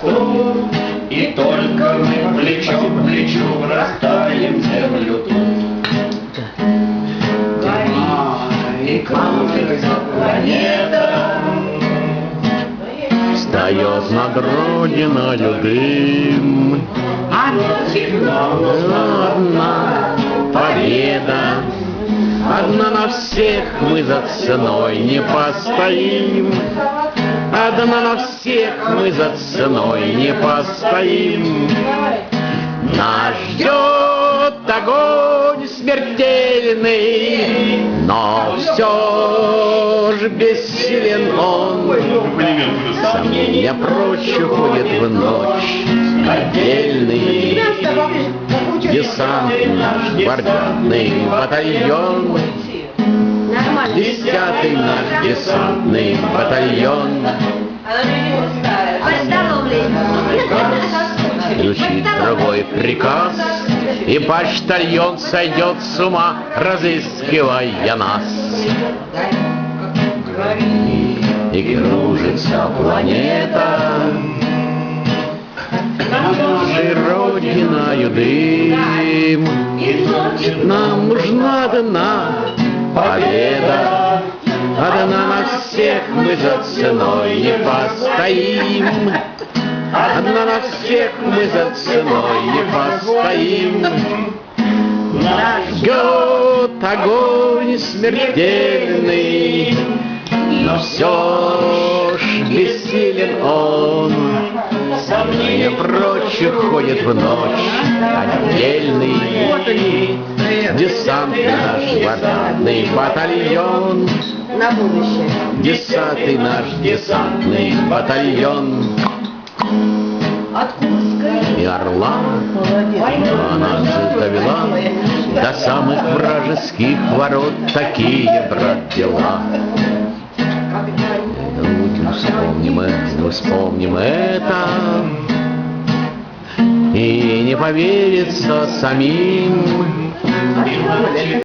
посту, и только мы плечо к плечу растаем землю тут. И кружится планета, встает над родиною дым. Одна победа, одна на всех мы за ценой не постоим. Одна на всех мы за ценой не постоим. Нас ждет огонь смертельный, но все ж бессилен он. Сомнения прочь уходят в ночь. Отдельный десант наш, гвардианный батальон. 10-й наш десантный батальон. Звучит другой приказ, и почтальон сойдет с ума, разыскивая нас. И кружится планета над нашей родиною дым. Нам нужна одна победа, одна на всех мы за ценой не постоим. Одна на всех мы за ценой не постоим. Нас ждет огонь смертельный, но все ж бессилен он. Сомнения прочь уходят в ночь. Отдельный десант наш, гвардианный батальон. На будущее. 10-й наш десантный батальон. И орла она же довела до самых вражеских ворот. Такие, брат, дела. Вспомним это, и не поверится самим.